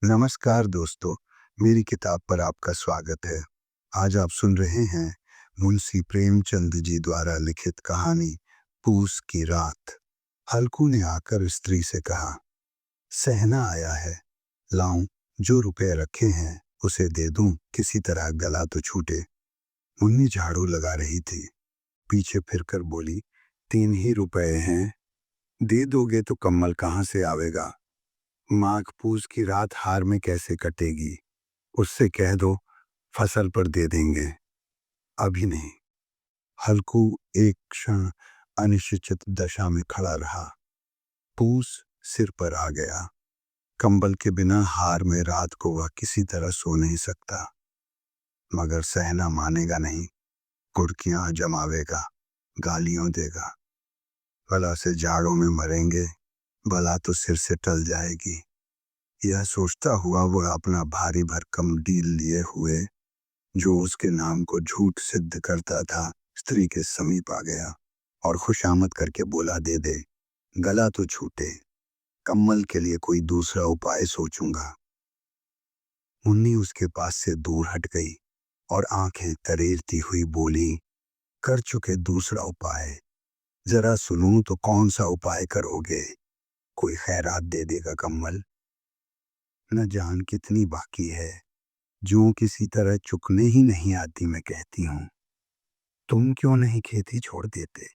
नमस्कार दोस्तों, मेरी किताब पर आपका स्वागत है। आज आप सुन रहे हैं मुंशी प्रेमचंद जी द्वारा लिखित कहानी पूस की रात। हल्कू ने आकर स्त्री से कहा, सहना आया है, लाऊं? जो रुपए रखे हैं उसे दे दूं, किसी तरह गला तो छूटे। मुन्नी झाड़ू लगा रही थी, पीछे फिरकर बोली, 3 ही रुपए हैं, दे दोगे तो कम्मल कहाँ से आवेगा? माघ पूस की रात हार में कैसे कटेगी? उससे कह दो फसल पर दे देंगे, अभी नहीं। हल्कू एक क्षण अनिश्चित दशा में खड़ा रहा। पूस सिर पर आ गया। कंबल के बिना हार में रात को वह किसी तरह सो नहीं सकता। मगर सहना मानेगा नहीं, कुर्कियां जमावेगा, गालियों देगा। भला से जाड़ों में मरेंगे, भला तो सिर से टल जाएगी। यह सोचता हुआ वह अपना भारी भरकम डील लिए हुए, जो उसके नाम को झूठ सिद्ध करता था, स्त्री के समीप आ गया और खुशामद करके बोला, दे दे, गला तो छूटे, कम्मल के लिए कोई दूसरा उपाय सोचूंगा। मुन्नी उसके पास से दूर हट गई और आंखें तरेरती हुई बोली, कर चुके दूसरा उपाय, जरा सुनूं तो कौन सा उपाय करोगे? कोई खैरात दे देगा कम्मल? न जान कितनी बाकी है, जो किसी तरह चुकने ही नहीं आती। मैं कहती हूँ, तुम क्यों नहीं खेती छोड़ देते?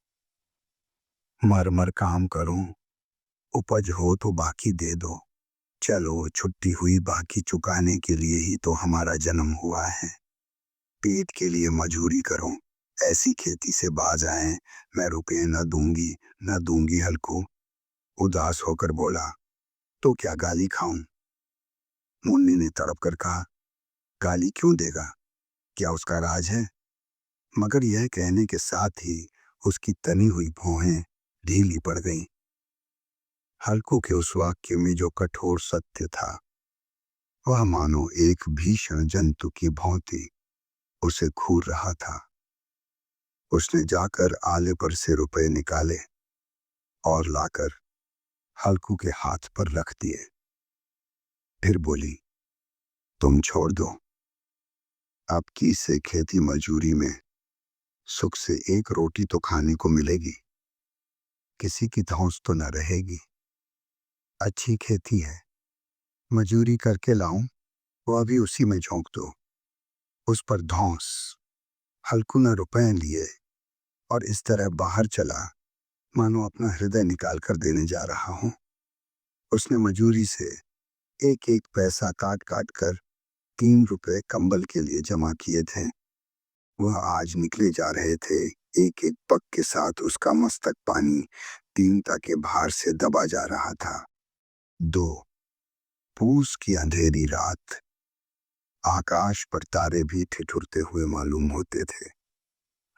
मर मर काम करूं, उपज हो तो बाकी दे दो। चलो, छुट्टी हुई बाकी चुकाने के लिए ही तो हमारा जन्म हुआ है। पेट के लिए मजूरी करो, ऐसी खेती से बाज आए। मैं रुपये न दूंगी, न दूंगी। हल्कू उदास होकर बोला, तो क्या गाली खाऊं? मुन्नी ने तड़प कर कहा, गाली क्यों देगा? क्या उसका राज है? मगर यह कहने के साथ ही उसकी तनी हुई भौहें ढीली पड़ गईं। हल्कू के उस वाक्य में जो कठोर सत्य था, वह मानो एक भीषण जंतु की भांति उसे घूर रहा था। उसने जाकर आले पर से रुपए निकाले और लाकर हल्कू के हाथ पर रख दिए। फिर बोली, तुम छोड़ दो, अब की से खेती मजूरी में सुख से एक रोटी तो खाने को मिलेगी, किसी की धौंस तो न रहेगी। अच्छी खेती है, मजूरी करके लाऊं, वह भी उसी में झोंक दो, उस पर धौंस। हल्कू न रुपए लिए और इस तरह बाहर चला मानो अपना हृदय निकाल कर देने जा रहा हूं। उसने मजूरी से एक एक पैसा काट काट कर 3 रुपए कंबल के लिए जमा किए थे। वह आज निकले जा रहे थे। एक एक पग के साथ उसका मस्तक पानी दीनता के भार से दबा जा रहा था। 2 पूस की अंधेरी रात। आकाश पर तारे भी ठिठुरते हुए मालूम होते थे।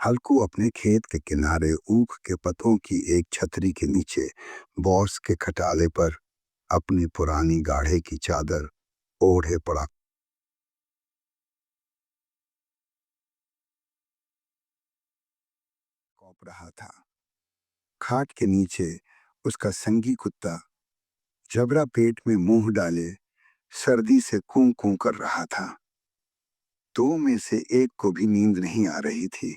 हल्कू अपने खेत के किनारे ऊख के पतों की एक छतरी के नीचे बॉस के खटाले पर अपनी पुरानी गाढ़े की चादर ओढ़े पड़ा कौप रहा था। खाट के नीचे उसका संगी कुत्ता जबरा पेट में मुंह डाले सर्दी से कूं कूं कर रहा था। 2 में से एक को भी नींद नहीं आ रही थी।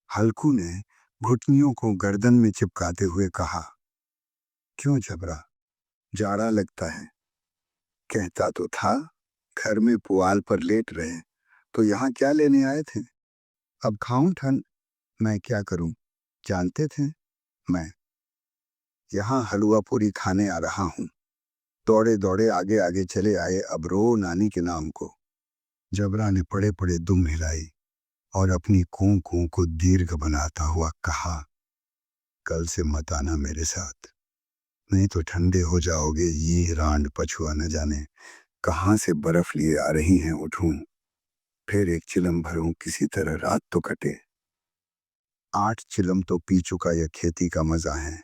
हल्कू ने घुटनियों को गर्दन में चिपकाते हुए कहा, क्यों जबरा, जाड़ा लगता है? कहता तो था घर में पुआल पर लेट रहे, तो यहाँ क्या लेने आए थे? अब खाऊं ठंड? मैं क्या करूं, जानते थे मैं यहाँ हलवा पूरी खाने आ रहा हूं। दौड़े दौड़े आगे आगे चले आए अबरो नानी के नाम को। जबरा ने पड़े पड़े दुम हिलाई और अपनी कूं कूं को दीर्घ बनाता हुआ कहा, कल से मत आना मेरे साथ, नहीं तो ठंडे हो जाओगे। ये रांड पछुआ न जाने कहाँ से बर्फ लिए आ रही हैं। उठूं, फिर एक चिलम भरूं, किसी तरह रात तो कटे। 8 चिलम तो पी चुका यह खेती का मजा है,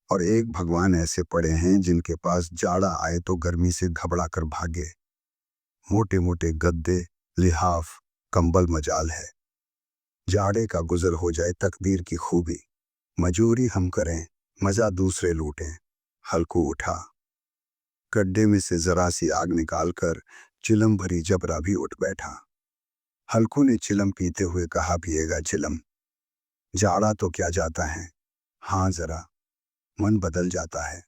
और एक भगवान ऐसे पड़े हैं जिनके पास जाड़ा आए तो गर्मी से घबरा कर भागे। मोटे मोटे गद्दे, लिहाफ, कंबल मजाल है। जाड़े का गुजर हो जाए तकदीर की खूबी। मजूरी हम करें, मजा दूसरे लूटें। हल्कू उठा, गड्ढे में से जरा सी आग निकालकर चिलम भरी जबरा भी उठ बैठा। हल्कू ने चिलम पीते हुए कहा, पिएगा चिलम? जाड़ा तो क्या जाता है, हाँ जरा मन बदल जाता है।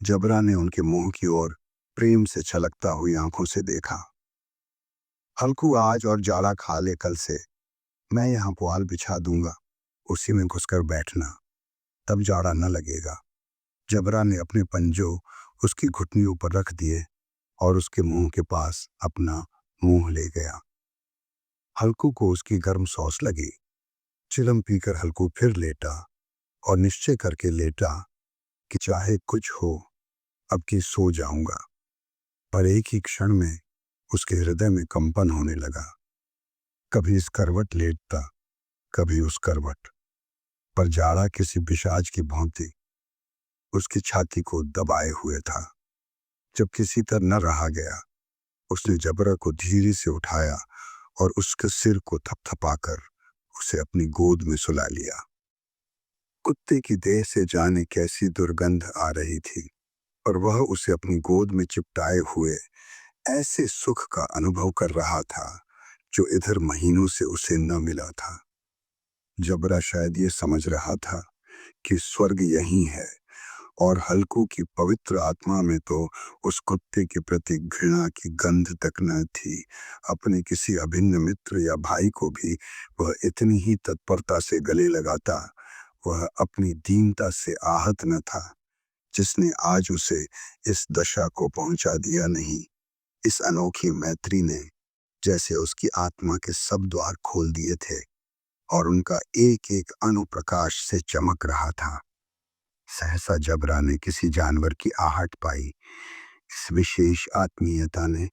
जबरा ने उनके मुंह की ओर प्रेम से छलकता हुई आंखों से देखा। हल्कू, आज और जाड़ा खा ले कल से। मैं यहाँ पुआल बिछा दूंगा, उसी में घुसकर बैठना, तब जाड़ा न लगेगा। जबरा ने अपने पंजों उसकी घुटनियों पर रख दिए और उसके मुंह के पास अपना मुंह ले गया। हल्कू को उसकी गर्म सौस लगी। चिलम पीकर हल्कू फिर लेटा और निश्चय करके लेटा कि चाहे कुछ हो, अब की सो जाऊंगा। पर एक ही क्षण में उसके हृदय में कंपन होने लगा। कभी इस करवट लेटता, कभी उस करवट, पर जाड़ा किसी पिशाच की भांति उसकी छाती को दबाए हुए था। जब किसी तरह न रहा गया, उसने जबरा को धीरे से उठाया और उसके सिर को थपथपाकर उसे अपनी गोद में सुला लिया। कुत्ते की देह से जाने कैसी दुर्गंध आ रही थी, और वह उसे अपनी गोद में चिपटाए हुए ऐसे सुख का अनुभव कर रहा था जो इधर महीनों से उसे न मिला था। जबरा शायद ये समझ रहा था कि स्वर्ग यही है, और हल्कू की पवित्र आत्मा में तो उस कुत्ते के प्रति घृणा की गंध तक न थी। अपने किसी अभिन्न मित्र या भाई को भी वह इतनी ही तत्परता से गले लगाता। वह अपनी दीनता से आहत न था, जिसने आज उसे इस दशा को पहुंचा दिया नहीं। इस अनोखी मैत्री ने जैसे उसकी आत्मा के सब द्वार खोल दिए थे और उनका एक एक अणु प्रकाश से चमक रहा था। सहसा जबरा ने किसी जानवर की आहट पाई। इस विशेष आत्मीयता ने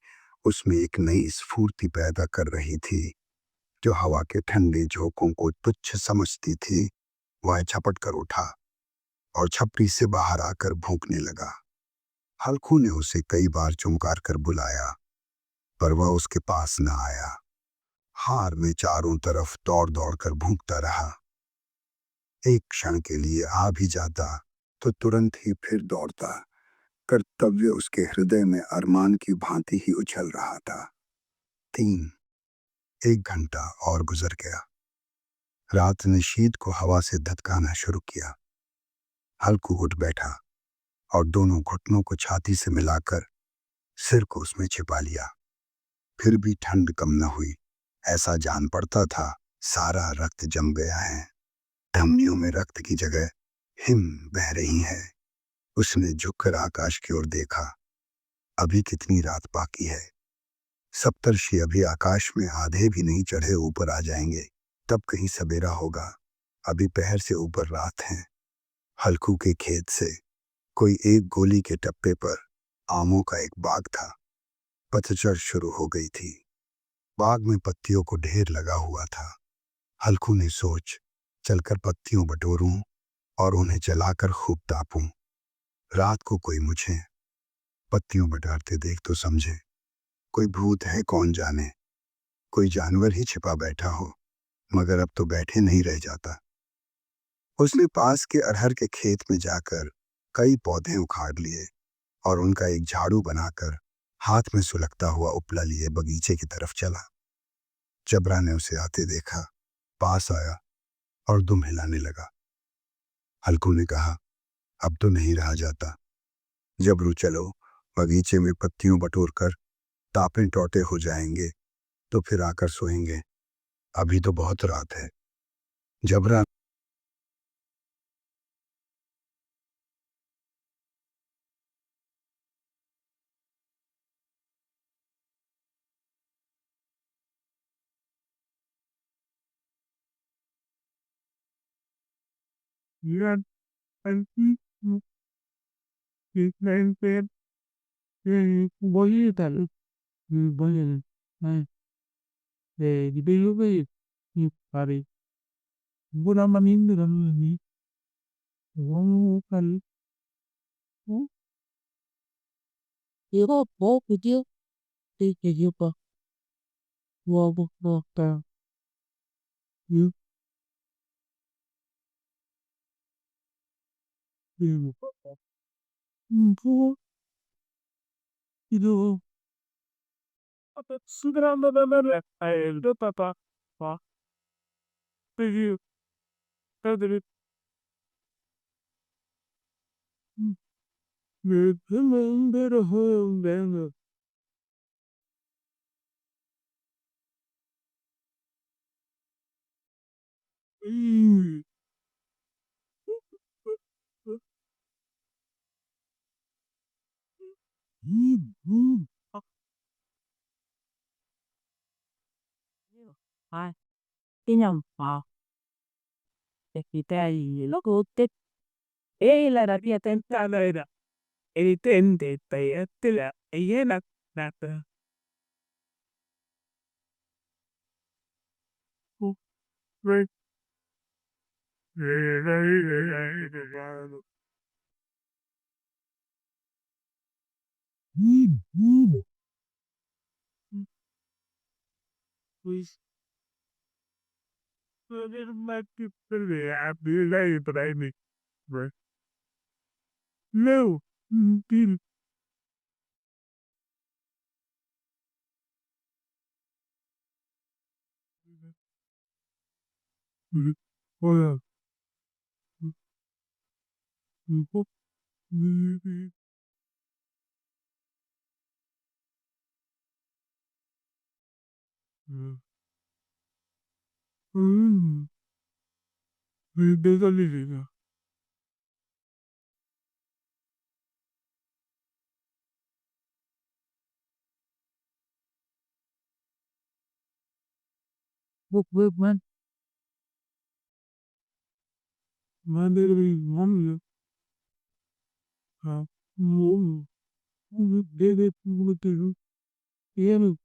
उसमें एक नई स्फूर्ति पैदा कर रही थी। जो हवा के ठंडे झोंकों को तुच्छ समझती थी, वह झपट कर उठा और छपरी से बाहर आकर भौंकने लगा। हल्कू ने उसे कई बार चुमकार कर बुलाया, पर वह उसके पास न आया। हार में चारों तरफ दौड़ दौड़ कर भूखता रहा। एक क्षण के लिए आ भी जाता तो तुरंत ही फिर दौड़ता। कर्तव्य उसके हृदय में अरमान की भांति ही उछल रहा था। 3 एक घंटा और गुजर गया। रात ने शीत को हवा से धतकाना शुरू किया। हल्कू उठ बैठा और दोनों घुटनों को छाती से मिलाकर सिर को उसमें छिपा लिया। फिर भी ठंड कम न हुई। ऐसा जान पड़ता था सारा रक्त जम गया है। धमनियों में रक्त की जगह हिम बह रही है। उसने झुककर आकाश की ओर देखा। अभी कितनी रात बाकी है। सप्तर्षि अभी आकाश में आधे भी नहीं चढ़े ऊपर आ जाएंगे, तब कहीं सवेरा होगा। अभी पहर से ऊपर रात है। हल्कू के खेत से कोई एक गोली के टप्पे पर आमों का एक बाग था। पतझड़ शुरू हो गई थी। बाग में पत्तियों को ढेर लगा हुआ था। हल्कू ने सोच, चलकर पत्तियों बटोरूं और उन्हें जलाकर खूब तापूं। रात को कोई मुझे पत्तियों बटारते देख तो समझे कोई भूत है, कौन जाने, कोई जानवर ही छिपा बैठा हो। मगर अब तो बैठे नहीं रह जाता। उसने पास के अरहर के खेत में जाकर कई पौधे उखाड़ लिए और उनका एक झाड़ू बनाकर हाथ में सुलगता हुआ उपला लिए बगीचे की तरफ चला। जबरा ने उसे आते देखा, पास आया और दुम हिलाने लगा। हल्कू ने कहा, अब तो नहीं रहा जाता। जबरू चलो, बगीचे में पत्तियों बटोर कर तापे टौटे हो जाएंगे तो फिर आकर सोएंगे। अभी तो बहुत रात है। जबरा Yan anti Vietnampen boyutan boyun di belube pare buna manin ni wong kan 이거 뭐 드디어 얘기해봐. 뭐다 유 뭐 이거 아빠 수그란다다다다 아이도 빠빠 봐 되게 애들이 내 마음대로 허용되는 이 아, À, cái nhầm kita lo ko te la da pia ten 잘라이다 에리텐데 따야들라 에예나 나타 왜 Pues, poner más que pelear, y traerme, pues, no, pil, hola, 내 살리리나. buk man 만들이 없는, 아, 뭐, 내내 부분들은, 얘는,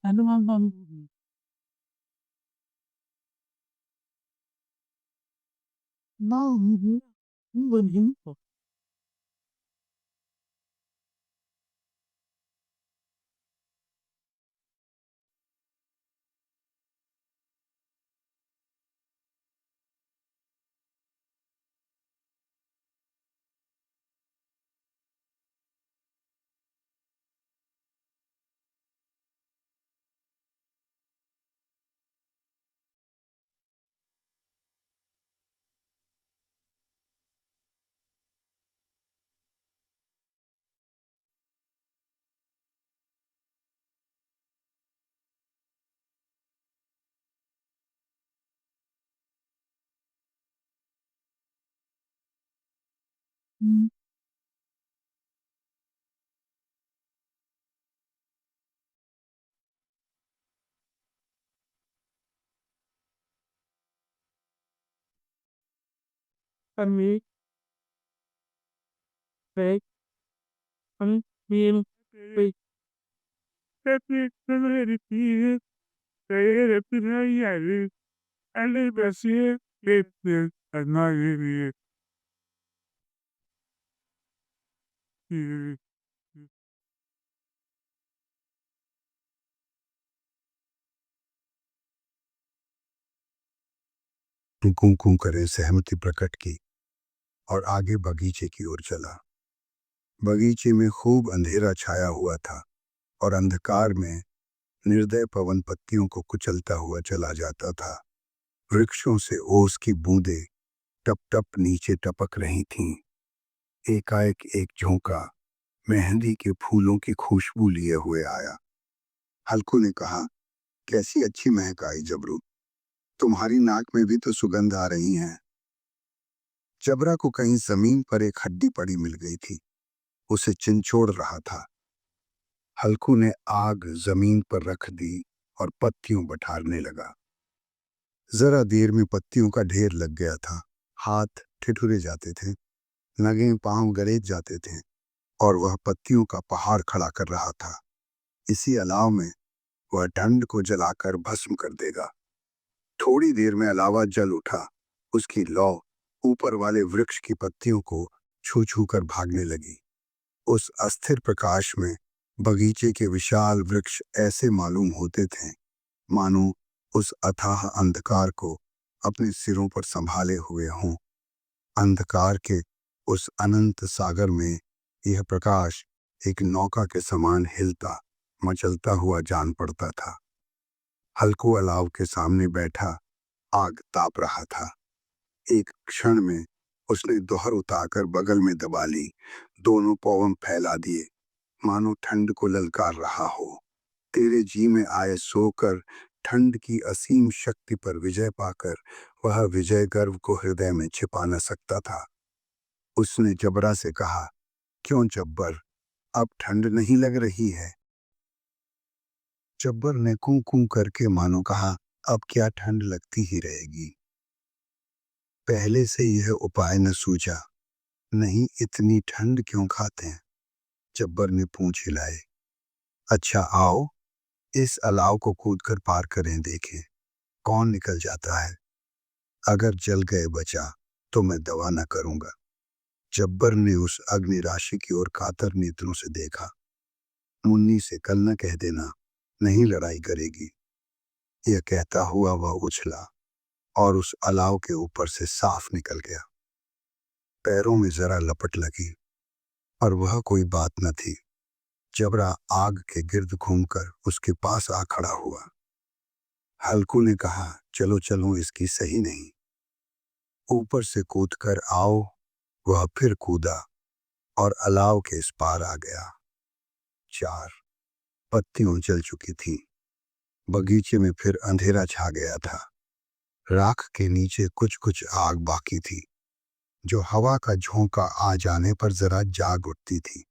ano man man no mình hin ko anh mi, bé, anh, mi, bé, Pepe, Pepe, Pepe, alle Bessie, Pepe, annoying me. कूं कूं करे सहमति प्रकट की और आगे बगीचे की ओर चला। बगीचे में खूब अंधेरा छाया हुआ था और अंधकार में निर्दय पवन पत्तियों को कुचलता हुआ चला जाता था। वृक्षों से ओस की बूंदें टप टप नीचे टपक रही थीं। एकाएक एक झोंका मेहंदी के फूलों की खुशबू लिए हुए आया। हल्कू ने कहा, कैसी अच्छी महक आई जबरू, तुम्हारी नाक में भी तो सुगंध आ रही है। जबरा को कहीं जमीन पर एक हड्डी पड़ी मिल गई थी, उसे चिंचोड़ रहा था। हल्कू ने आग जमीन पर रख दी और पत्तियों बठारने लगा। जरा देर में पत्तियों का ढेर लग गया था। हाथ ठिठुरे जाते थे, नगे पांव गरेज जाते थे और वह पत्तियों का पहाड़ खड़ा कर रहा था। इसी अलाव में वह ठंड को जलाकर भस्म कर देगा। थोड़ी देर में अलावा जल उठा। उसकी लौ ऊपर वाले वृक्ष की पत्तियों को छू छू कर भागने लगी। उस अस्थिर प्रकाश में बगीचे के विशाल वृक्ष ऐसे मालूम होते थे मानो उस अथाह अंधकार को अपने सिरों पर संभाले हुए हों। अंधकार के उस अनंत सागर में यह प्रकाश एक नौका के समान हिलता मचलता हुआ जान पड़ता था। हल्कू अलाव के सामने बैठा आग ताप रहा था। एक क्षण में उसने दोहर उतारकर बगल में दबा ली, दोनों पौवम फैला दिए, मानो ठंड को ललकार रहा हो। तेरे जी में आए सोकर ठंड की असीम शक्ति पर विजय पाकर वह विजय गर्व को हृदय में छिपा न सकता था। उसने जबरा से कहा, क्यों जब्बर, अब ठंड नहीं लग रही है? जब्बर ने कूं कूं करके मानो कहा, अब क्या ठंड लगती ही रहेगी। पहले से यह उपाय न सूझा। नहीं, इतनी ठंड क्यों खाते हैं? जब्बर ने पूंछ हिलाई। अच्छा आओ, इस अलाव को कूदकर पार करें, देखें कौन निकल जाता है। अगर जल गए बचा तो मैं दवा न करूंगा। जब्बर ने उस अग्नि राशि की ओर कातर नेत्रों से देखा। मुन्नी से कल न कह देना, नहीं लड़ाई करेगी। यह कहता हुआ वह उछला और उस अलाव के ऊपर से साफ निकल गया। पैरों में जरा लपट लगी और वह कोई बात न थी। जबरा आग के गिर्द घूमकर उसके पास आ खड़ा हुआ। हल्कू ने कहा, चलो चलो, इसकी सही नहीं। ऊपर से कूदकर आओ। वह फिर कूदा और अलाव के इस पार आ गया। 4 पत्तियां जल चुकी थी। बगीचे में फिर अंधेरा छा गया था। राख के नीचे कुछ कुछ आग बाकी थी, जो हवा का झोंका आ जाने पर जरा जाग उठती थी,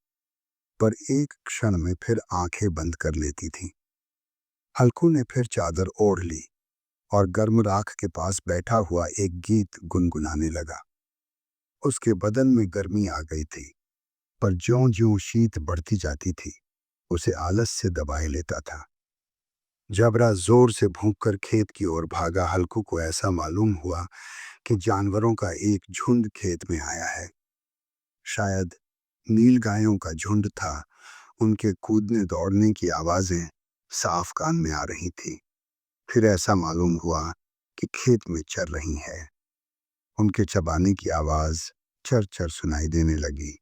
पर एक क्षण में फिर आंखें बंद कर लेती थी। हल्कू ने फिर चादर ओढ़ ली और गर्म राख के पास बैठा हुआ एक गीत गुनगुनाने लगा। उसके बदन में गर्मी आ गई थी, पर ज्यों-ज्यों शीत बढ़ती जाती थी, उसे आलस से दबाए लेता था। जबरा जोर से भौंककर खेत की ओर भागा। हल्कू को ऐसा मालूम हुआ कि जानवरों का एक झुंड खेत में आया है। शायद नीलगायों का झुंड था। उनके कूदने दौड़ने की आवाजें साफ कान में आ रही थी। फिर ऐसा मालूम हुआ कि खेत में चर रही है। उनके चबाने की आवाज चर चर सुनाई देने लगी।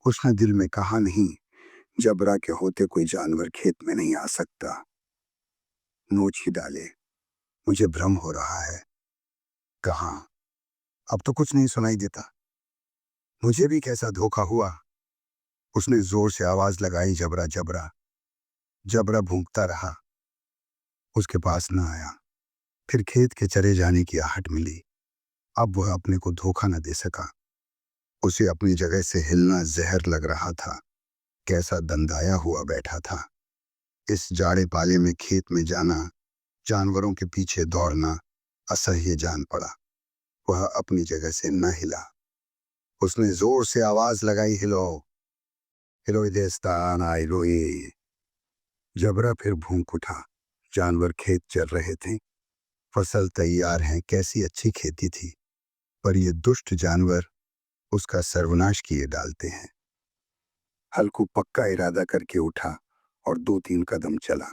उसने दिल में कहा, नहीं, जबरा के होते कोई जानवर खेत में नहीं आ सकता। नोच ही डाले, मुझे भ्रम हो रहा है। कहाँ? अब तो कुछ नहीं सुनाई देता। मुझे भी कैसा धोखा हुआ। उसने जोर से आवाज लगाई, जबरा जबरा। जबरा भूंकता रहा, उसके पास न आया। फिर खेत के चरे जाने की आहट मिली। अब वह अपने को धोखा न दे सका। उसे अपनी जगह से हिलना जहर लग रहा था। कैसा दंदाया हुआ बैठा था। इस जाड़े पाले में खेत में जाना, जानवरों के पीछे दौड़ना असह्य जान पड़ा। वह अपनी जगह से न हिला। उसने जोर से आवाज लगाई, हिलो हिलो देस्तान आई रोई। जबरा फिर भूख उठा। जानवर खेत चल रहे थे। फसल तैयार है, कैसी अच्छी खेती थी, पर ये दुष्ट जानवर उसका सर्वनाश किए डालते हैं। हल्कू पक्का इरादा करके उठा और 2-3 कदम चला,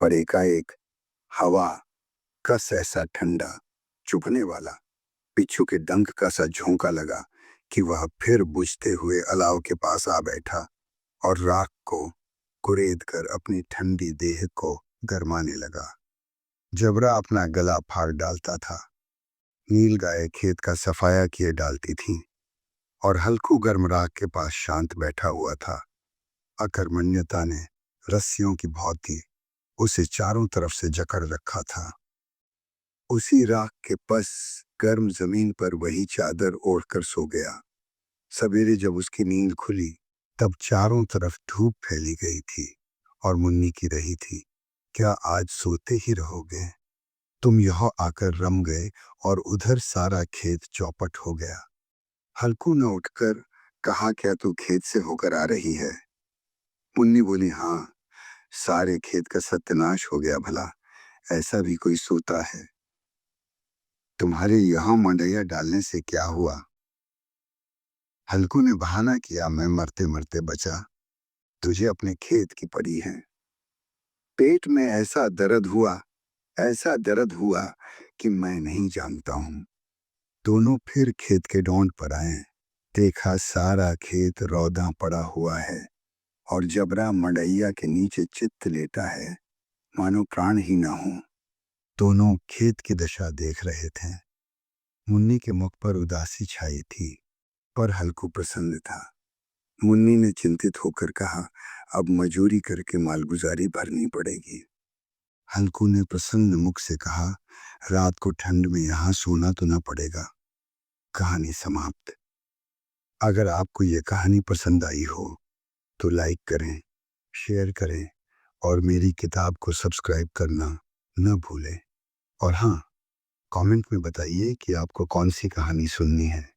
पर एकाएक हवा का ऐसा ठंडा चुभने वाला पिच्छू के डंक का सा झोंका लगा कि वह फिर बुझते हुए अलाव के पास आ बैठा और राख को कुरेद कर अपनी ठंडी देह को गरमाने लगा। जबरा अपना गला फाड़ डालता था। नीलगाय खेत का सफाया किए डालती थीं और हल्कू गर्म राख के पास शांत बैठा हुआ था। अकर्मण्यता ने रस्सियों की भांति उसे चारों तरफ से जकड़ रखा था। उसी राख के पास गर्म जमीन पर वही चादर ओढ़कर सो गया। सवेरे जब उसकी नींद खुली, तब चारों तरफ धूप फैली गई थी और मुन्नी की रही थी, क्या आज सोते ही रहोगे? तुम यहाँ आकर रम गए और उधर सारा खेत चौपट हो गया। हल्कू न उठकर कहा, क्या तू खेत से होकर आ रही है? मुन्नी बोली, हाँ, सारे खेत का सत्यानाश हो गया। भला ऐसा भी कोई सोता है? तुम्हारे यहाँ मंडैया डालने से क्या हुआ? हल्कू ने बहाना किया, मैं मरते मरते बचा, तुझे अपने खेत की पड़ी है। पेट में ऐसा दर्द हुआ कि मैं नहीं जानता हूँ। दोनों फिर खेत के डोंड पर आए। देखा सारा खेत रौदा पड़ा हुआ है और जबरा मड़ैया के नीचे चित्त लेटा है, मानो प्राण ही ना हो। दोनों खेत की दशा देख रहे थे। मुन्नी के मुख पर उदासी छाई थी, पर हल्कू प्रसन्न था। मुन्नी ने चिंतित होकर कहा, अब मजूरी करके मालगुजारी भरनी पड़ेगी। हल्कू ने प्रसन्न मुख से कहा, रात को ठंड में यहाँ सोना तो ना पड़ेगा। कहानी समाप्त। अगर आपको ये कहानी पसंद आई हो तो लाइक करें, शेयर करें और मेरी किताब को सब्सक्राइब करना न भूलें। और हाँ, कमेंट में बताइए कि आपको कौन सी कहानी सुननी है।